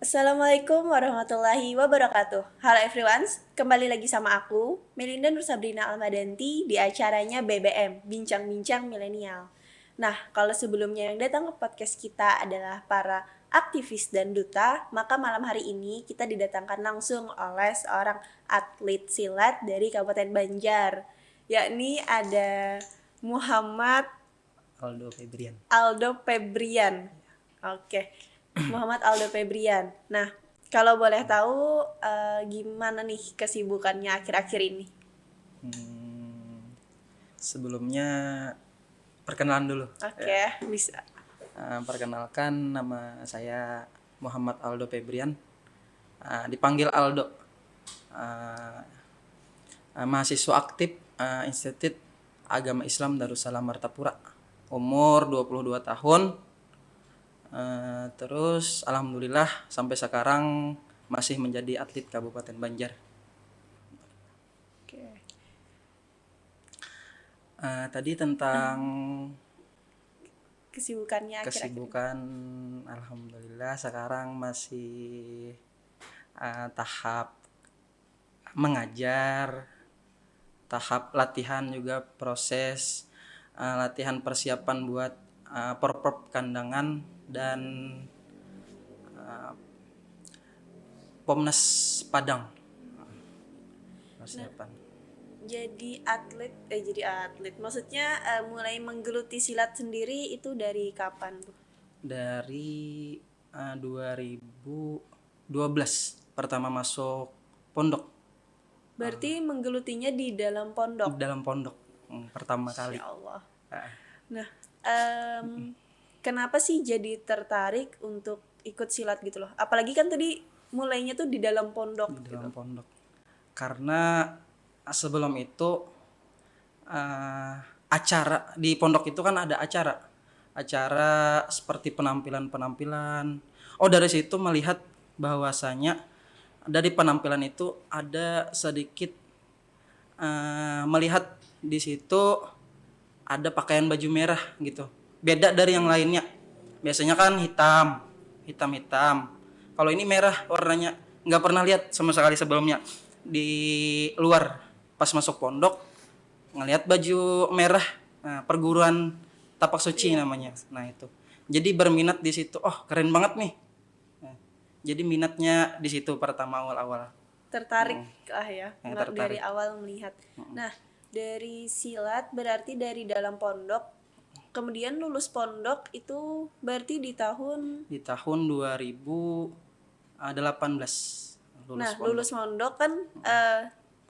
Assalamualaikum warahmatullahi wabarakatuh. Halo everyone, kembali lagi sama aku, Melinda Nur Sabrina Almadanti di acaranya BBM, Bincang-Bincang Milenial. Nah, kalau sebelumnya yang datang ke podcast kita adalah para aktivis dan duta, maka malam hari ini kita didatangkan langsung oleh seorang atlet silat dari Kabupaten Banjar, yakni ada Muhammad Aldo Febrian. Aldo Febrian. Oke, Muhammad Aldo Febrian. Nah, kalau boleh tahu gimana nih kesibukannya akhir-akhir ini? Sebelumnya perkenalan dulu. Oke, bisa. Perkenalkan, nama saya Muhammad Aldo Febrian. Dipanggil Aldo. Uh, Mahasiswa aktif Institut Agama Islam Darussalam Martapura. Umur 22 tahun. Terus alhamdulillah sampai sekarang masih menjadi atlet Kabupaten Banjar. Oke. Tadi tentang Kesibukannya akhir-akhir ini. kesibukan, alhamdulillah sekarang masih tahap mengajar, tahap latihan juga proses latihan persiapan buat porprov kandangan dan Pomnas Padang persiapan. Jadi atlet. Maksudnya mulai menggeluti silat sendiri itu dari kapan tuh? Dari 2012 pertama masuk pondok, Berarti menggelutinya di dalam pondok. dalam pondok pertama kali. Ya Allah. Ah, Nah, kenapa sih jadi tertarik untuk ikut silat gitu loh? Apalagi kan tadi mulainya tuh di dalam pondok di gitu. dalam pondok. Karena sebelum itu acara di pondok itu kan ada acara seperti penampilan. Oh, dari situ melihat bahwasanya dari penampilan itu ada sedikit melihat di situ ada pakaian baju merah gitu. Beda dari yang lainnya. Biasanya kan hitam. Kalau ini merah warnanya. Nggak pernah lihat sama sekali sebelumnya. Di luar pas masuk pondok ngelihat baju merah, perguruan Tapak Suci namanya. Nah itu. Jadi berminat di situ. Oh, keren banget nih. Nah, jadi minatnya di situ pertama awal-awal. Tertarik ya, dari Tertarik. awal melihat. Nah, dari silat berarti dari dalam pondok. Kemudian lulus pondok itu berarti di tahun. Di tahun 2018 Lulus pondok kan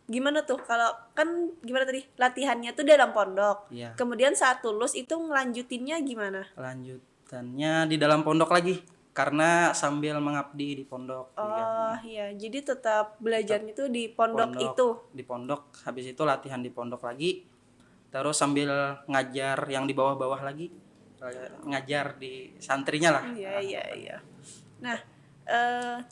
gimana tuh? Kalau kan gimana tadi? Latihannya tuh dalam pondok. Iya. Kemudian saat lulus itu ngelanjutinnya gimana? Lanjutannya di dalam pondok lagi karena sambil mengabdi di pondok. Oh iya, jadi tetap belajarnya tuh di pondok itu. Di pondok, habis itu latihan di pondok lagi, terus sambil ngajar yang di bawah-bawah lagi, ngajar di santrinya lah. Iya. Nah,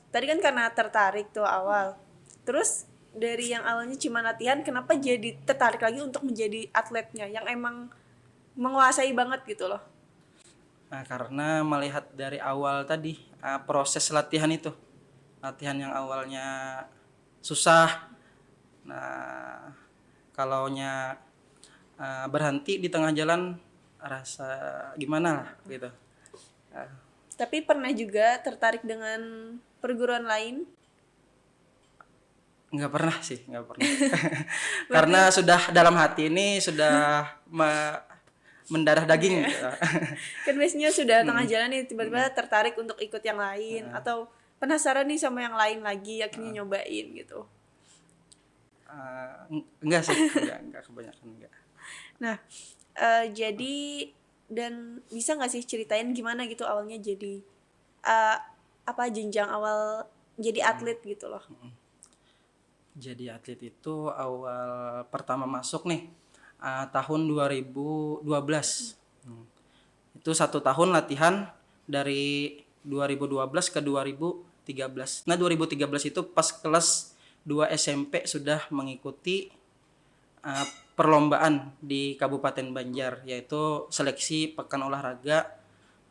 tadi kan karena tertarik tuh awal. Terus dari yang awalnya cuma latihan, kenapa jadi tertarik lagi untuk menjadi atletnya yang emang menguasai banget gitu loh? Nah, karena melihat dari awal tadi proses latihan itu, latihan yang awalnya susah. Nah, kalaunya berhenti di tengah jalan rasa gimana lah gitu. Tapi pernah juga tertarik dengan perguruan lain? Nggak pernah. Karena sudah dalam hati ini sudah mendarah daging gitu. Kan biasanya sudah tengah jalan nih tiba-tiba tertarik untuk ikut yang lain atau penasaran nih sama yang lain lagi akhirnya nyobain gitu. Enggak sih, enggak kebanyakan enggak. Nah, jadi dan bisa nggak sih ceritain gimana gitu awalnya jadi apa jenjang awal jadi atlet gitu loh? Jadi atlet itu awal pertama masuk nih tahun 2012. Itu 1 tahun latihan dari 2012 ke 2013. Nah 2013 itu pas kelas 2 SMP sudah mengikuti perlombaan di Kabupaten Banjar, yaitu seleksi pekan olahraga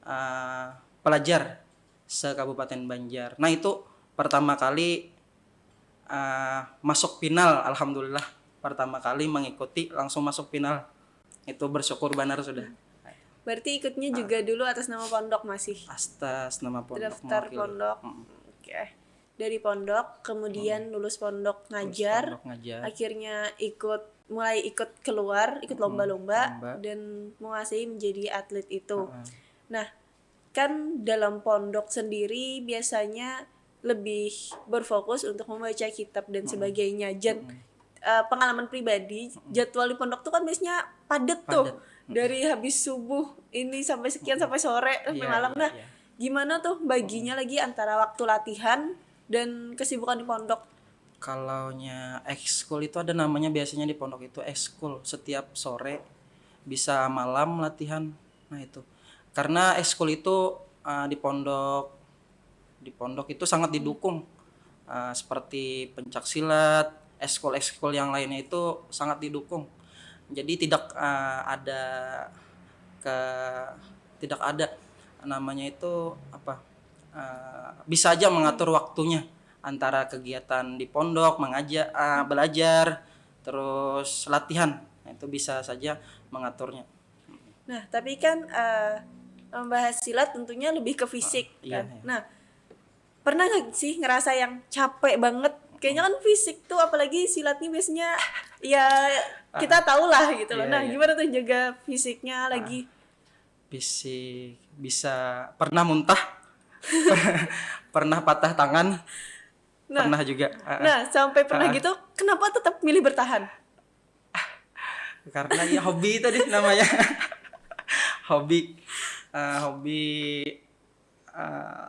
uh, pelajar se-Kabupaten Banjar. Nah itu pertama kali masuk final, alhamdulillah pertama kali mengikuti langsung masuk final. Itu bersyukur benar sudah. Berarti ikutnya juga dulu atas nama pondok masih? Atas nama pondok. Daftar mewakili. pondok. Oke. Dari pondok, kemudian lulus pondok ngajar, Pondok ngajar. akhirnya mulai ikut keluar, ikut lomba-lomba, lomba. dan menguasai menjadi atlet itu. Nah, kan dalam pondok sendiri biasanya lebih berfokus untuk membaca kitab dan sebagainya. Pengalaman pribadi, jadwal di pondok tuh kan biasanya padat tuh. Dari habis subuh ini sampai sekian sampai sore sampai malam. Nah, gimana tuh baginya lagi antara waktu latihan dan kesibukan di pondok? Kalaunya ekskul itu ada namanya biasanya di pondok itu ekskul, setiap sore bisa malam latihan. Nah itu karena ekskul itu di pondok itu sangat didukung, seperti pencak silat, ekskul yang lainnya itu sangat didukung. Jadi tidak ada namanya itu apa, bisa aja mengatur waktunya antara kegiatan di pondok, belajar, terus latihan. Nah, itu bisa saja mengaturnya. Nah, tapi kan membahas silat tentunya lebih ke fisik kan. Iya. Nah, pernah nggak sih ngerasa yang capek banget? Kayaknya kan fisik tuh, apalagi silat nih biasanya ya kita tahu lah gitu loh. Nah, gimana tuh jaga fisiknya lagi? Fisik bisa pernah muntah, pernah patah tangan, pernah juga. Nah, sampai pernah gitu, kenapa tetap milih bertahan? Karena ya hobi tadi namanya. hobi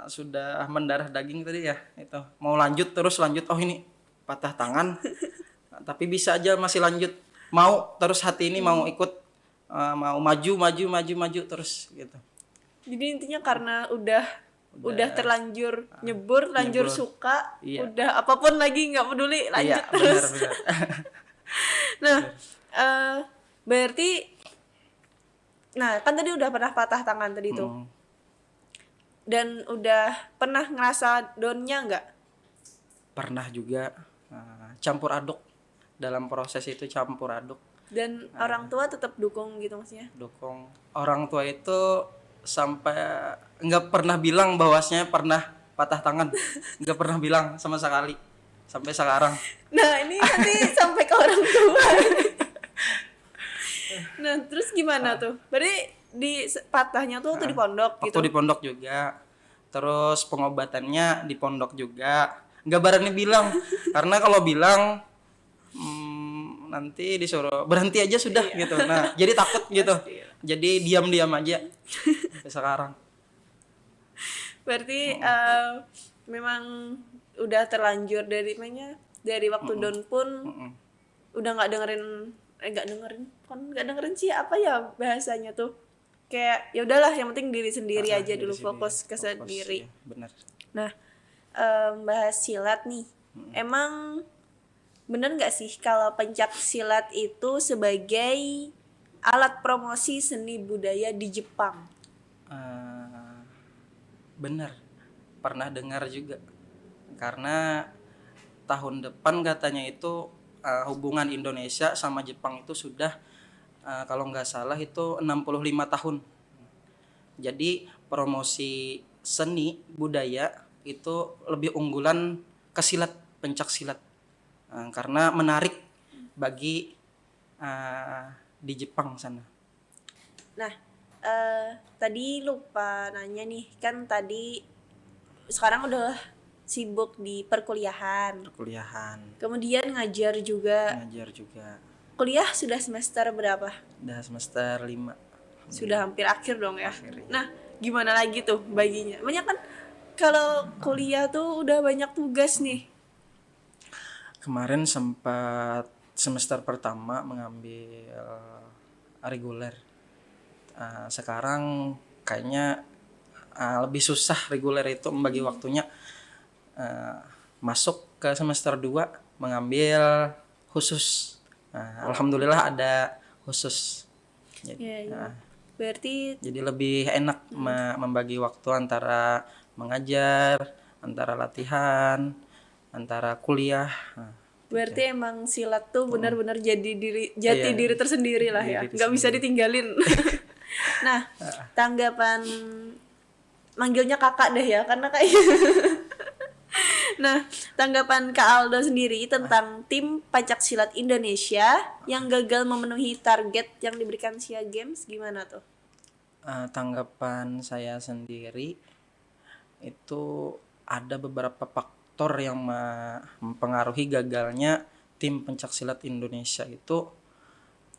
sudah mendarah daging tadi ya, itu mau lanjut oh ini patah tangan tapi bisa aja masih lanjut, mau terus hati ini mau ikut, mau maju terus gitu. Jadi intinya karena udah terlanjur nyebur, lanjur suka, udah apapun lagi nggak peduli, lanjut terus. Benar. Nah, berarti kan tadi udah pernah patah tangan tadi tuh. Dan udah pernah ngerasa down-nya nggak? Pernah juga, campur aduk. Dalam proses itu campur aduk. Dan orang tua tetap dukung gitu maksudnya? Dukung. Orang tua itu sampai nggak pernah bilang bahwasanya pernah patah tangan. Nggak pernah bilang sama sekali. Sampai sekarang. Nah, ini nanti sampai ke orang tua. Nah, terus gimana tuh? Berarti di patahnya tuh waktu di pondok gitu? Waktu di pondok juga. Terus pengobatannya di pondok juga. Nggak berani bilang. Karena kalau bilang nanti disuruh berhenti aja sudah gitu. Nah, jadi takut gitu. Jadi diam-diam aja. Sampai sekarang. Berarti memang udah terlanjur dari waktu down pun udah nggak dengerin sih, apa ya bahasanya tuh, kayak ya udahlah yang penting diri sendiri aja dulu, fokus ke sendiri. Ya, benar. Nah, bahas silat nih, emang bener nggak sih kalau pencak silat itu sebagai alat promosi seni budaya di Jepang? Benar, pernah dengar juga. Karena tahun depan katanya itu hubungan Indonesia sama Jepang itu sudah kalau nggak salah itu 65 tahun. Jadi promosi seni budaya itu lebih unggulan ke silat, pencak silat, karena menarik bagi di Jepang sana. Nah, tadi lupa nanya nih, kan tadi sekarang udah sibuk di perkuliahan. Kemudian ngajar juga. Kuliah sudah semester berapa? Udah semester 5. Sudah hampir akhir dong ya. Nah, gimana lagi tuh baginya? Banyak kan kalau kuliah tuh udah banyak tugas nih. Kemarin sempat semester pertama mengambil reguler. Sekarang kayaknya lebih susah reguler itu membagi waktunya. Masuk ke semester 2 mengambil khusus. Alhamdulillah ada khusus. Jadi, Berarti Jadi lebih enak membagi waktu antara mengajar, antara latihan, antara kuliah. Nah, gitu. berarti emang silat tuh benar-benar jati Iya, diri tersendiri lah di ya. diri Nggak bisa sendiri. ditinggalin. Nah, tanggapan manggilnya kakak deh ya karena kayak nah, tanggapan Kak Aldo sendiri tentang tim pencak silat Indonesia yang gagal memenuhi target yang diberikan SEA Games gimana tuh? Tanggapan saya sendiri itu ada beberapa faktor yang mempengaruhi gagalnya tim pencaksilat Indonesia itu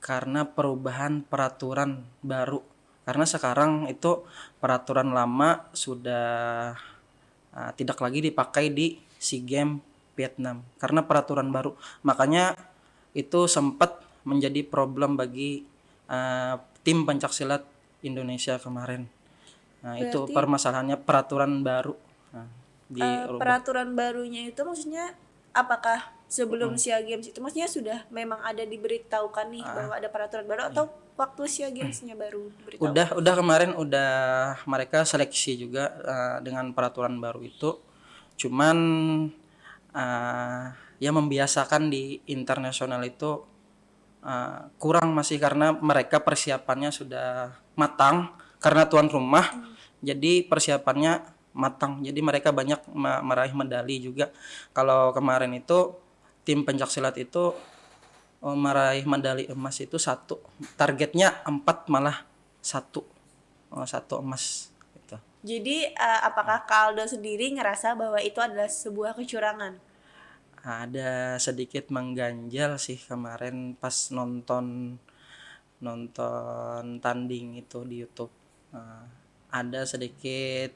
karena perubahan peraturan baru. Karena sekarang itu peraturan lama sudah tidak lagi dipakai di SEA Games Vietnam karena peraturan baru. Makanya itu sempat menjadi problem bagi tim pencaksilat Indonesia kemarin. Nah, itu Berarti permasalahannya peraturan baru. Nah, dirubah. peraturan barunya itu maksudnya apakah sebelum SEA Games itu maksudnya sudah memang ada diberitahukan nih bahwa ada peraturan baru atau waktu SEA Games-nya baru diberitahukan? Udah kemarin udah mereka seleksi juga dengan peraturan baru itu. Cuman ya membiasakan di internasional itu kurang masih karena mereka persiapannya sudah matang karena tuan rumah. Jadi persiapannya matang. Jadi mereka banyak meraih medali juga. Kalau kemarin itu tim pencaksilat itu meraih medali emas itu satu. Targetnya 4 malah satu. Satu emas gitu. Jadi apakah Kak Aldo sendiri ngerasa bahwa itu adalah sebuah kecurangan? Ada sedikit mengganjal sih kemarin pas nonton nonton tanding itu di YouTube. Ada sedikit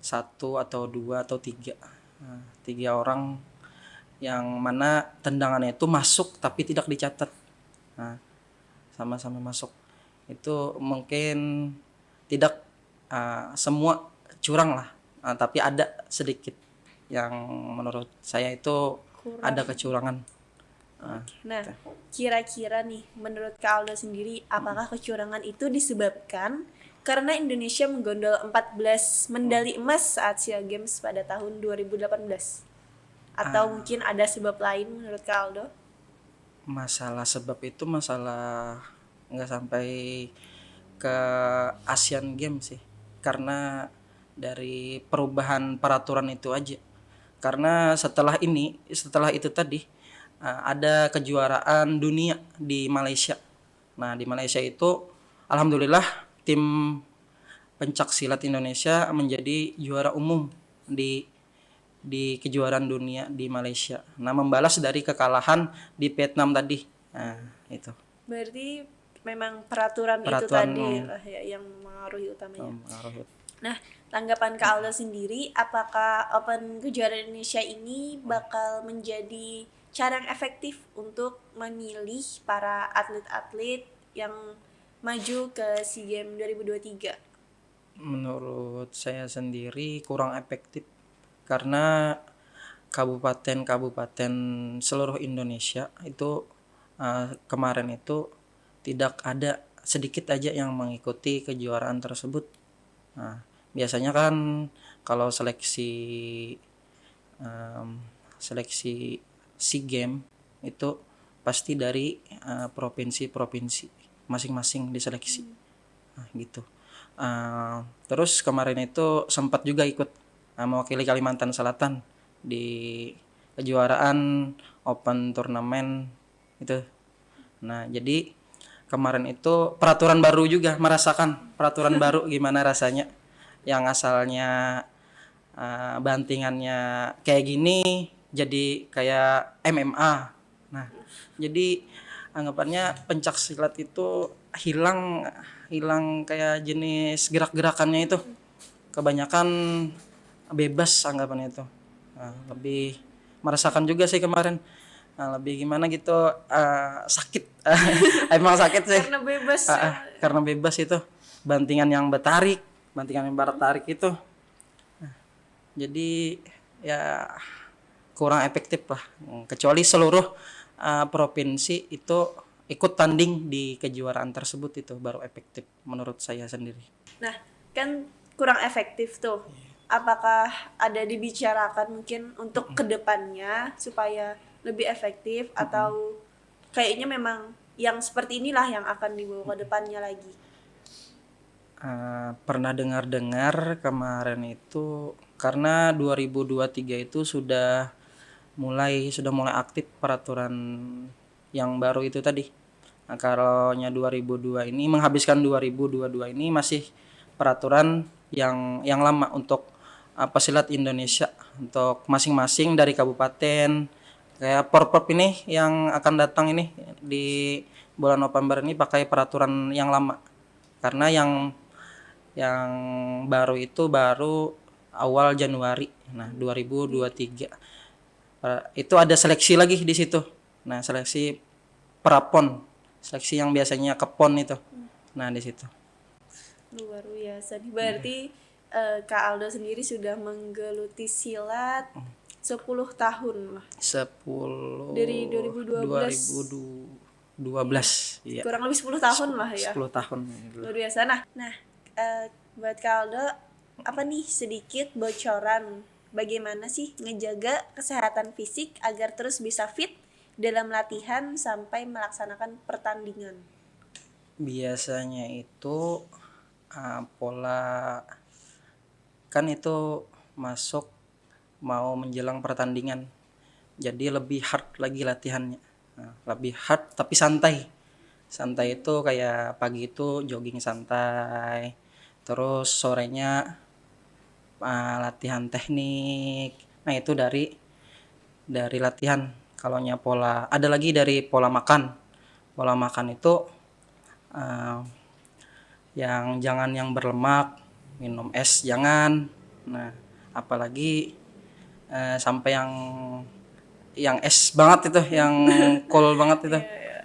satu atau dua atau tiga, tiga orang yang mana tendangannya itu masuk tapi tidak dicatat. Nah, sama-sama masuk. Itu mungkin tidak semua curang lah, tapi ada sedikit yang menurut saya itu Kurang. ada kecurangan. Nah, kira-kira nih menurut Kak Aldo sendiri apakah kecurangan itu disebabkan karena Indonesia menggondol 14 medali emas saat SEA Games pada tahun 2018? Atau mungkin ada sebab lain menurut Kak Aldo? Masalah sebab itu masalah nggak sampai ke Asian Games sih, karena dari perubahan peraturan itu aja. Karena setelah itu tadi ada kejuaraan dunia di Malaysia. Nah, di Malaysia itu alhamdulillah tim pencak silat Indonesia menjadi juara umum di kejuaraan dunia di Malaysia. Nah, membalas dari kekalahan di Vietnam tadi. Nah, itu. Berarti memang peraturan itu Peraturan tadi lah ya yang mengaruhi utamanya. mempengaruhi. Nah, tanggapan Kak Aldo sendiri, apakah Open Kejuaraan Indonesia ini bakal menjadi cara yang efektif untuk memilih para atlet-atlet yang maju ke SEA Games 2023? Menurut saya sendiri kurang efektif karena kabupaten-kabupaten seluruh Indonesia itu kemarin itu tidak ada, sedikit aja yang mengikuti kejuaraan tersebut. Nah, biasanya kan kalau seleksi SEA Games itu pasti dari provinsi-provinsi masing-masing diseleksi. Nah, gitu. Terus kemarin itu sempat juga ikut mewakili Kalimantan Selatan di kejuaraan Open Turnamen itu. Nah, jadi kemarin itu peraturan baru juga, merasakan peraturan baru gimana rasanya, yang asalnya bantingannya kayak gini jadi kayak MMA. Nah, jadi anggapannya pencak silat itu hilang hilang kayak jenis gerak-gerakannya itu kebanyakan bebas anggapannya itu. Nah, lebih merasakan juga sih kemarin. Nah, lebih gimana gitu, sakit. Emang sakit sih. Karena bebas. Karena bebas itu. Bantingan yang bertarik itu. Nah, jadi ya kurang efektif lah. Kecuali seluruh provinsi itu ikut tanding di kejuaraan tersebut, itu baru efektif menurut saya sendiri. Nah, kan kurang efektif tuh. Apakah ada dibicarakan mungkin untuk kedepannya supaya lebih efektif, atau kayaknya memang yang seperti inilah yang akan dibawa ke depannya lagi? Pernah dengar-dengar kemarin itu karena 2023 itu sudah mulai aktif peraturan yang baru itu tadi. Nah, kalau 2002 ini menghabiskan 2022 ini masih peraturan yang lama untuk pesilat Indonesia, untuk masing-masing dari kabupaten. Kayak Porprov ini yang akan datang ini di bulan November ini pakai peraturan yang lama. Karena yang baru itu baru awal Januari. Nah, 2023. Itu ada seleksi lagi di situ. Nah, seleksi prapon, seleksi yang biasanya ke PON itu. Nah, di situ. Luar biasa nih. Berarti Kak Aldo sendiri sudah menggeluti silat 10 tahun lah. 10 Dari 2012. 2012. Iya. Kurang lebih 10 tahun lah ya. 10 tahun. Luar biasa. Nah, buat Kak Aldo, apa nih sedikit bocoran bagaimana sih ngejaga kesehatan fisik agar terus bisa fit dalam latihan sampai melaksanakan pertandingan? Biasanya itu pola kan itu masuk mau menjelang pertandingan. Jadi lebih hard lagi latihannya. Nah, lebih hard tapi santai. Santai itu kayak pagi itu jogging santai. Terus sorenya latihan teknik. Nah, itu dari latihan. Kalaunya pola, ada lagi dari pola makan. Pola makan itu yang jangan yang berlemak, minum es jangan. Nah, apalagi sampai yang es banget itu, yang cool banget itu.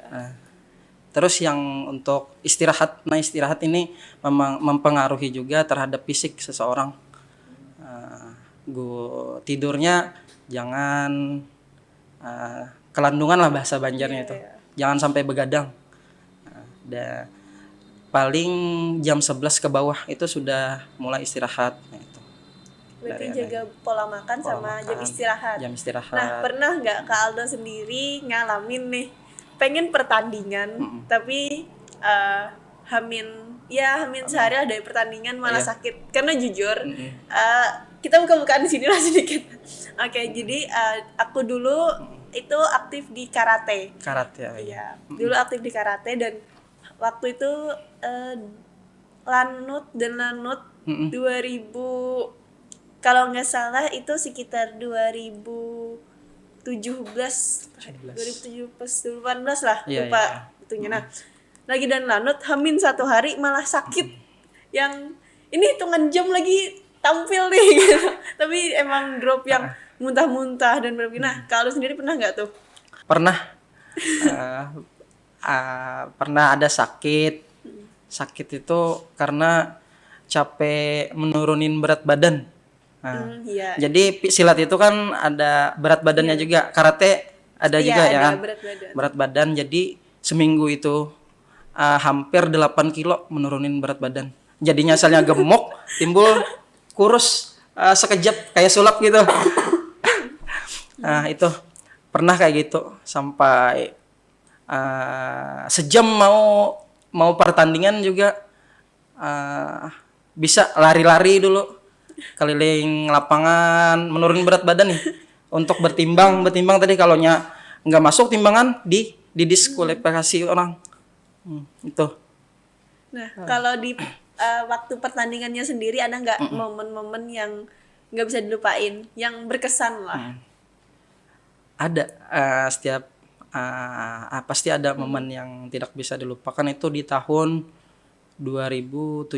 Nah, terus yang untuk istirahat, nah istirahat ini memang mempengaruhi juga terhadap fisik seseorang. Tidurnya jangan kelandungan lah bahasa Banjarnya itu. Jangan sampai begadang. Paling jam 11 ke bawah itu sudah mulai istirahat. Nah, itu. Berarti jaga pola makan sama jam istirahat. Jam istirahat. Nah, pernah nggak Kak Aldo sendiri ngalamin nih pengen pertandingan tapi hamin sehari lah dari pertandingan malah sakit? Karena jujur kita buka-bukaan di sini lah sedikit. Oke, jadi aku dulu itu aktif di karate. Karate Iya. Dulu aktif di karate, dan waktu itu lanut 2000, kalau nggak salah itu sekitar 2017 2018 lah, lupa itunya. Nah, lagi dan lanut hamin 1 hari malah sakit. Yang ini hitungan jam lagi tampil nih gitu. Tapi emang drop yang muntah-muntah dan berlebih. Nah, kalau sendiri pernah nggak tuh? Pernah. Pernah ada sakit. Sakit itu karena capek menurunin berat badan. Nah, jadi silat itu kan ada berat badannya juga. Karate ada juga ya kan. Berat badan. Jadi seminggu itu hampir 8 kilo menurunin berat badan. Jadinya asalnya gemuk, timbul kurus sekejap kayak sulap gitu. Nah, itu pernah kayak gitu sampai sejam mau pertandingan juga bisa lari-lari dulu keliling lapangan, menurun berat badan nih untuk bertimbang tadi, kalau nggak masuk timbangan didiskualifikasi orang. Itu. Nah, kalau di waktu pertandingannya sendiri ada nggak momen-momen yang nggak bisa dilupain, yang berkesan lah? Ada. Pasti ada momen yang tidak bisa dilupakan. Itu di tahun 2017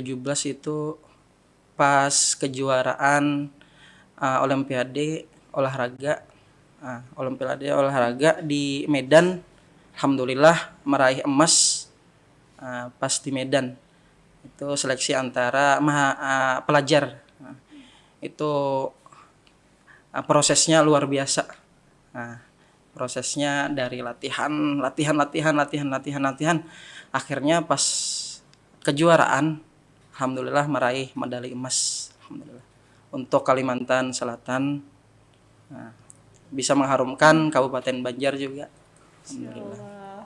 itu pas kejuaraan Olimpiade olahraga di Medan. Alhamdulillah meraih emas pas di Medan. Itu seleksi antara pelajar. Itu prosesnya luar biasa. prosesnya dari latihan, akhirnya pas kejuaraan alhamdulillah meraih medali emas, alhamdulillah, untuk Kalimantan Selatan. Nah, bisa mengharumkan Kabupaten Banjar juga, alhamdulillah. Allah.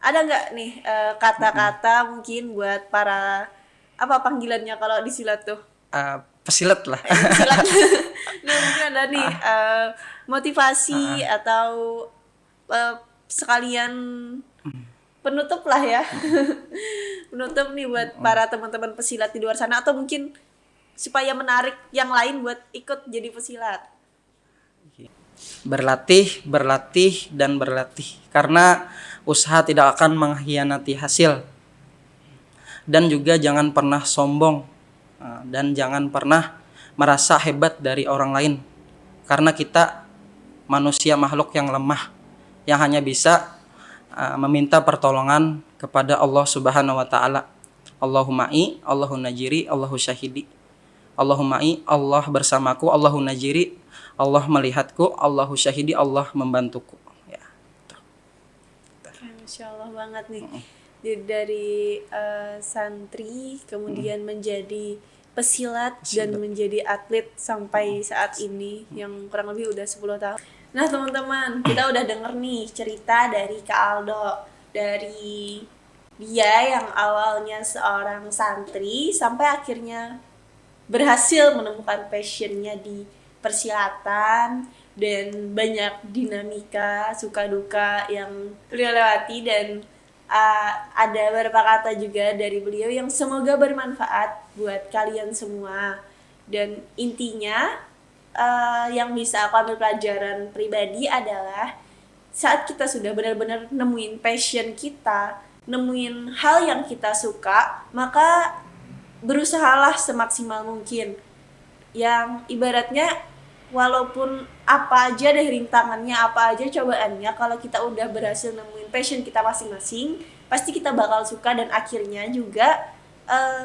Ada nggak nih kata-kata mungkin buat para apa panggilannya kalau di silat tuh? Pesilat lah. Silat. Nah, mungkin ada nih motivasi atau sekalian penutup lah ya. Penutup nih buat para teman-teman pesilat di luar sana, atau mungkin supaya menarik yang lain buat ikut jadi pesilat. Berlatih dan berlatih, karena usaha tidak akan mengkhianati hasil. Dan juga jangan pernah sombong, dan jangan pernah merasa hebat dari orang lain, karena kita manusia makhluk yang lemah yang hanya bisa meminta pertolongan kepada Allah Subhanahu wa taala. Allahumma'i, Allahu najiri, Allahu syahidi. Allahumma'i, Allah bersamaku, Allahu najiri, Allah melihatku, Allahu syahidi, Allah membantuku. Ya. Masya Allah banget nih. Dari santri kemudian menjadi pesilat dan menjadi atlet sampai saat ini yang kurang lebih udah 10 tahun. Nah teman-teman, kita udah denger nih cerita dari Kak Aldo, dari dia yang awalnya seorang santri sampai akhirnya berhasil menemukan passionnya di persilatan, dan banyak dinamika suka duka yang beliau lewati, dan ada beberapa kata juga dari beliau yang semoga bermanfaat buat kalian semua. Dan intinya yang bisa aku ambil pelajaran pribadi adalah saat kita sudah benar-benar nemuin passion kita, nemuin hal yang kita suka, maka berusahalah semaksimal mungkin. Yang ibaratnya walaupun apa aja deh rintangannya, apa aja cobaannya, kalau kita udah berhasil nemuin passion kita masing-masing, pasti kita bakal suka. Dan akhirnya juga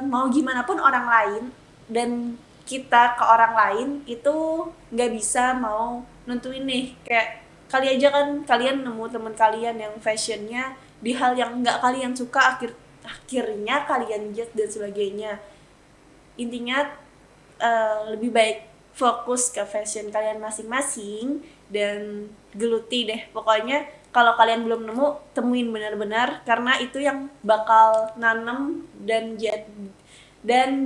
mau gimana pun orang lain dan kita ke orang lain itu nggak bisa mau nentuin nih, kayak kali aja kan kalian nemu teman kalian yang fashionnya di hal yang nggak kalian suka, akhirnya kalian judge dan sebagainya. Intinya lebih baik fokus ke fashion kalian masing-masing dan geluti deh pokoknya. Kalau kalian belum nemu, temuin benar-benar, karena itu yang bakal nanem dan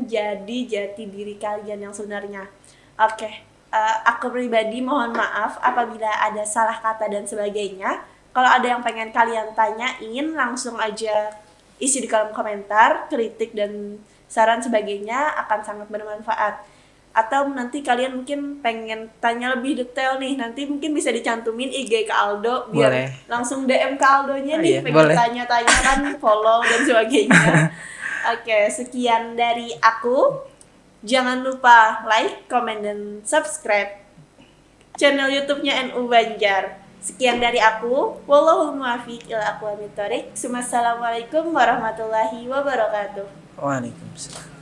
jadi jati diri kalian yang sebenarnya. Oke, aku pribadi mohon maaf apabila ada salah kata dan sebagainya. Kalau ada yang pengen kalian tanyain, langsung aja isi di kolom komentar. Kritik dan saran sebagainya akan sangat bermanfaat. Atau nanti kalian mungkin pengen tanya lebih detail nih, nanti mungkin bisa dicantumin IG Kak Aldo biar Boleh. langsung DM Kak Aldonya nih, Iya, pengen boleh. tanya-tanya kan, follow dan sebagainya. Oke, sekian dari aku. Jangan lupa like, comment, dan subscribe channel YouTube-nya NU Banjar. Sekian dari aku. Wallahul muwaffiq ila aqwamit thoriq. Wassalamualaikum warahmatullahi wabarakatuh. Waalaikumsalam.